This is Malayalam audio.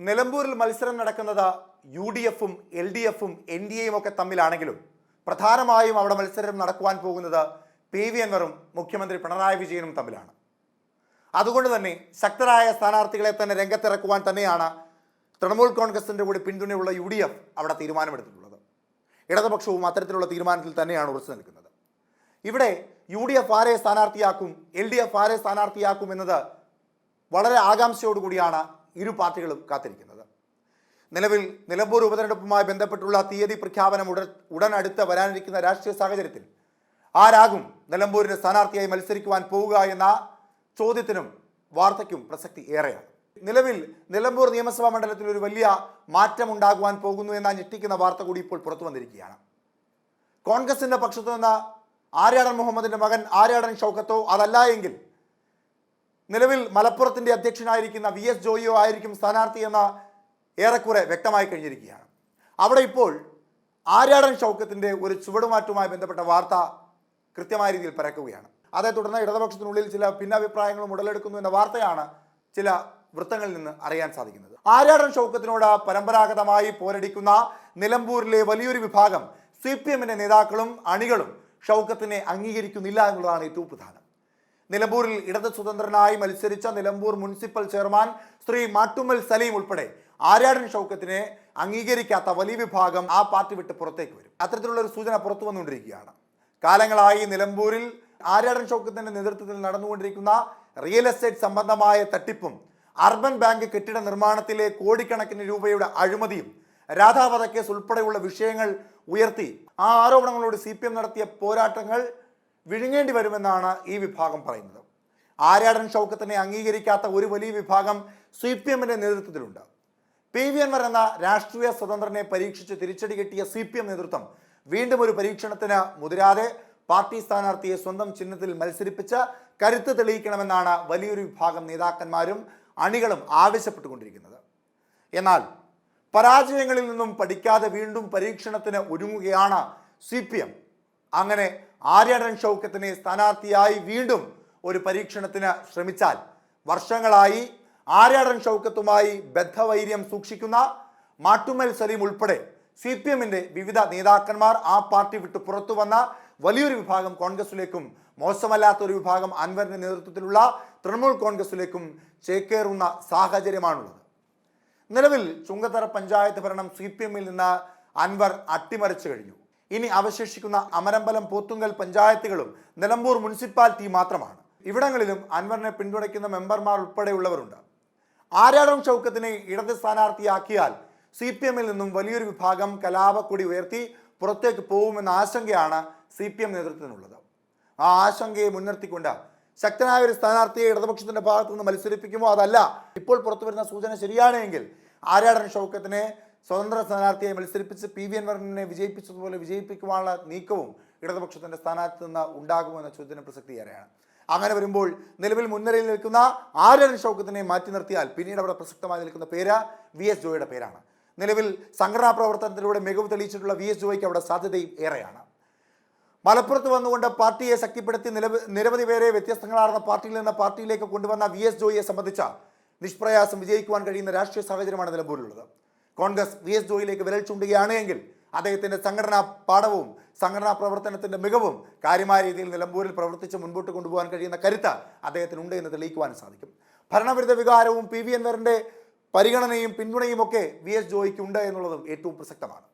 നിലമ്പൂരിൽ മത്സരം നടക്കുന്നത് UDF-ഉം LDF-ഉം NDA-യും ഒക്കെ തമ്മിലാണെങ്കിലും പ്രധാനമായും അവിടെ മത്സരം നടക്കുവാൻ പോകുന്നത് PV അൻവറും മുഖ്യമന്ത്രി പിണറായി വിജയനും തമ്മിലാണ്. അതുകൊണ്ട് തന്നെ ശക്തരായ സ്ഥാനാർത്ഥികളെ തന്നെ രംഗത്തിറക്കുവാൻ തന്നെയാണ് തൃണമൂൽ കോൺഗ്രസിന്റെ കൂടി പിന്തുണയുള്ള UDF അവിടെ തീരുമാനമെടുത്തിട്ടുള്ളത്. ഇടതുപക്ഷവും അത്തരത്തിലുള്ള തീരുമാനത്തിൽ തന്നെയാണ് ഉറച്ചു നിൽക്കുന്നത്. ഇവിടെ UDF ആരെ സ്ഥാനാർത്ഥിയാക്കും, LDF ആരെ സ്ഥാനാർത്ഥിയാക്കും എന്നത് വളരെ ആകാംക്ഷയോടുകൂടിയാണ് ഇരു പാർട്ടികളും കാത്തിരിക്കുന്നത്. നിലവിൽ നിലമ്പൂർ ഉപതെരഞ്ഞെടുപ്പുമായി ബന്ധപ്പെട്ടുള്ള തീയതി പ്രഖ്യാപനം ഉടൻ അടുത്ത് വരാനിരിക്കുന്ന രാഷ്ട്രീയ സാഹചര്യത്തിൽ ആരാകും നിലമ്പൂരിന്റെ സ്ഥാനാർത്ഥിയായി മത്സരിക്കുവാൻ പോവുക എന്ന ചോദ്യത്തിനും വാർത്തയ്ക്കും പ്രസക്തി ഏറെയാണ്. നിലവിൽ നിലമ്പൂർ നിയമസഭാ മണ്ഡലത്തിൽ ഒരു വലിയ മാറ്റം ഉണ്ടാകുവാൻ പോകുന്നു എന്ന ഞെട്ടിക്കുന്ന വാർത്ത കൂടി ഇപ്പോൾ പുറത്തു വന്നിരിക്കുകയാണ്. കോൺഗ്രസിന്റെ പക്ഷത്തു നിന്ന് ആര്യാടൻ മുഹമ്മദിന്റെ മകൻ ആര്യാടൻ ഷൗക്കത്തോ അതല്ല എങ്കിൽ നിലവിൽ മലപ്പുറത്തിന്റെ അധ്യക്ഷനായിരിക്കുന്ന VS ജോയിയോ ആയിരിക്കും സ്ഥാനാർത്ഥി എന്ന ഏറെക്കുറെ വ്യക്തമായി കഴിഞ്ഞിരിക്കുകയാണ്. അവിടെ ഇപ്പോൾ ആര്യാടൻ ഷൗക്കത്തിന്റെ ഒരു ചുവടുമാറ്റവുമായി ബന്ധപ്പെട്ട വാർത്ത കൃത്യമായ രീതിയിൽ പരക്കുകയാണ്. അതേ തുടർന്ന് ഇടതുപക്ഷത്തിനുള്ളിൽ ചില ഭിന്നാഭിപ്രായങ്ങളും ഉടലെടുക്കുന്നു എന്ന വാർത്തയാണ് ചില വൃത്തങ്ങളിൽ നിന്ന് അറിയാൻ സാധിക്കുന്നത്. ആര്യാടൻ ഷൗക്കത്തിനോട് പരമ്പരാഗതമായി പോരടിക്കുന്ന നിലമ്പൂരിലെ വലിയൊരു വിഭാഗം CPM-ന്റെ നേതാക്കളും അണികളും ഷൗക്കത്തിനെ അംഗീകരിക്കുന്നില്ല എന്നുള്ളതാണ് ഏറ്റവും പ്രധാനം. നിലമ്പൂരിൽ ഇടത് സ്വതന്ത്രനായി മത്സരിച്ച നിലമ്പൂർ മുനിസിപ്പൽ ചെയർമാൻ ശ്രീ മാട്ടുമ്മൽ സലീം ഉൾപ്പെടെ ആര്യാടൻ ഷൗക്കത്തിനെ അംഗീകരിക്കാത്ത വലിയ വിഭാഗം ആ പാർട്ടി വിട്ട് പുറത്തേക്ക് വരും. അത്തരത്തിലുള്ള ഒരു സൂചന പുറത്തു വന്നുകൊണ്ടിരിക്കുകയാണ്. കാലങ്ങളായി നിലമ്പൂരിൽ ആര്യാടൻ ഷൗക്കത്തിന്റെ നേതൃത്വത്തിൽ നടന്നുകൊണ്ടിരിക്കുന്ന റിയൽ എസ്റ്റേറ്റ് സംബന്ധമായ തട്ടിപ്പും അർബൻ ബാങ്ക് കെട്ടിട നിർമ്മാണത്തിലെ കോടിക്കണക്കിന് രൂപയുടെ അഴിമതിയും രാധാവധക്കേസ് ഉൾപ്പെടെയുള്ള വിഷയങ്ങൾ ഉയർത്തി ആ ആരോപണങ്ങളോട് CPM നടത്തിയ പോരാട്ടങ്ങൾ വിഴുങ്ങേണ്ടി വരുമെന്നാണ് ഈ വിഭാഗം പറയുന്നത്. ആര്യാടൻ ഷൗക്കത്തിനെ അംഗീകരിക്കാത്ത ഒരു വലിയ വിഭാഗം CPM-ന്റെ നേതൃത്വത്തിലുണ്ട്. PV അൻവർ എന്ന രാഷ്ട്രീയ സ്വതന്ത്രനെ പരീക്ഷിച്ച് തിരിച്ചടി കിട്ടിയ CPM നേതൃത്വം വീണ്ടും ഒരു പരീക്ഷണത്തിന് മുതിരാതെ പാർട്ടി സ്ഥാനാർത്ഥിയെ സ്വന്തം ചിഹ്നത്തിൽ മത്സരിപ്പിച്ച് കരുത്ത് തെളിയിക്കണമെന്നാണ് വലിയൊരു വിഭാഗം നേതാക്കന്മാരും അണികളും ആവശ്യപ്പെട്ടുകൊണ്ടിരിക്കുന്നത്. എന്നാൽ പരാജയങ്ങളിൽ നിന്നും പഠിക്കാതെ വീണ്ടും പരീക്ഷണത്തിന് ഒരുങ്ങുകയാണ് CPM. അങ്ങനെ ആര്യാടൻ ഷൗക്കത്തിനെ സ്ഥാനാർത്ഥിയായി വീണ്ടും ഒരു പരീക്ഷണത്തിന് ശ്രമിച്ചാൽ വർഷങ്ങളായി ആര്യാടൻ ഷൗക്കത്തുമായി ബദ്ധവൈര്യം സൂക്ഷിക്കുന്ന മാട്ടുമ്മൽ സലീം ഉൾപ്പെടെ CPM-ന്റെ വിവിധ നേതാക്കന്മാർ ആ പാർട്ടി വിട്ട് പുറത്തു വന്ന വലിയൊരു വിഭാഗം കോൺഗ്രസിലേക്കും മോശമല്ലാത്തൊരു വിഭാഗം അൻവറിന്റെ നേതൃത്വത്തിലുള്ള തൃണമൂൽ കോൺഗ്രസിലേക്കും ചേക്കേറുന്ന സാഹചര്യമാണുള്ളത്. നിലവിൽ ചുങ്കത്തറ പഞ്ചായത്ത് ഭരണം CPM-ൽ നിന്ന് അൻവർ അട്ടിമറിച്ചു കഴിഞ്ഞു. ഇനി അവശേഷിക്കുന്ന അമരമ്പലം പോത്തുങ്കൽ പഞ്ചായത്തുകളും നിലമ്പൂർ മുനിസിപ്പാലിറ്റി മാത്രമാണ്. ഇവിടങ്ങളിലും അൻവറിനെ പിന്തുണയ്ക്കുന്ന മെമ്പർമാർ ഉൾപ്പെടെയുള്ളവരുണ്ട്. ആര്യാടൻ ഷൗക്കത്തിനെ ഇടത് സ്ഥാനാർത്ഥിയാക്കിയാൽ CPM-ൽ നിന്നും വലിയൊരു വിഭാഗം കലാപക്കൊടി ഉയർത്തി പുറത്തേക്ക് പോകുമെന്ന ആശങ്കയാണ് CPM നേതൃത്വത്തിനുള്ളത്. ആ ആശങ്കയെ മുൻനിർത്തിക്കൊണ്ട് ശക്തനായ ഒരു സ്ഥാനാർത്ഥിയെ ഇടതുപക്ഷത്തിന്റെ ഭാഗത്തു നിന്ന് മത്സരിപ്പിക്കുമോ അതല്ല ഇപ്പോൾ പുറത്തു വരുന്ന സൂചന ശരിയാണെങ്കിൽ ആര്യാടൻ ഷൗക്കത്തിനെ സ്വതന്ത്ര സ്ഥാനാർത്ഥിയെ മത്സരിപ്പിച്ച് PV അൻവറിനെ വിജയിപ്പിച്ചതുപോലെ വിജയിപ്പിക്കുവാനുള്ള നീക്കവും ഇടതുപക്ഷത്തിന്റെ സ്ഥാനാർത്ഥി നിന്ന് ഉണ്ടാകുമെന്ന ചോദ്യത്തിന് പ്രസക്തിയേറെയാണ്. അങ്ങനെ വരുമ്പോൾ നിലവിൽ മുൻനിരയിൽ നിൽക്കുന്ന ആര്യാടൻ ഷൗക്കത്തിനെ മാറ്റി നിർത്തിയാൽ പിന്നീട് അവിടെ പ്രസക്തമായി നിൽക്കുന്ന പേര് VS ജോയിയുടെ പേരാണ്. നിലവിൽ സംഘടനാ പ്രവർത്തനത്തിലൂടെ മികവ് തെളിയിച്ചിട്ടുള്ള VS ജോയിക്ക് അവിടെ സാധ്യതയും ഏറെയാണ്. മലപ്പുറത്ത് വന്നുകൊണ്ട് പാർട്ടിയെ ശക്തിപ്പെടുത്തി നിരവധി പേരെ വ്യത്യസ്തങ്ങളാർന്ന പാർട്ടിയിൽ നിന്ന് പാർട്ടിയിലേക്ക് കൊണ്ടുവന്ന VS ജോയിയെ സംബന്ധിച്ച നിഷ്പ്രയാസം വിജയിക്കുവാൻ കഴിയുന്ന രാഷ്ട്രീയ സാഹചര്യമാണ് നിലമ്പൂരിലുള്ളത്. കോൺഗ്രസ് VS ജോയിലേക്ക് വിരൽ ചൂണ്ടുകയാണ് എങ്കിൽ അദ്ദേഹത്തിന്റെ സംഘടനാ പാഠവും സംഘടനാ പ്രവർത്തനത്തിന്റെ മികവും കാര്യമായ രീതിയിൽ നിലമ്പൂരിൽ പ്രവർത്തിച്ച് മുൻപോട്ട് കൊണ്ടുപോകാൻ കഴിയുന്ന കരുത്ത് അദ്ദേഹത്തിനുണ്ട് എന്ന് തെളിയിക്കുവാൻ സാധിക്കും. ഭരണവിരുദ്ധ വികാരവും PV അൻവറിന്റെ പരിഗണനയും പിന്തുണയും ഒക്കെ VS ജോയിക്ക് ഉണ്ട് എന്നുള്ളതും ഏറ്റവും പ്രസക്തമാണ്.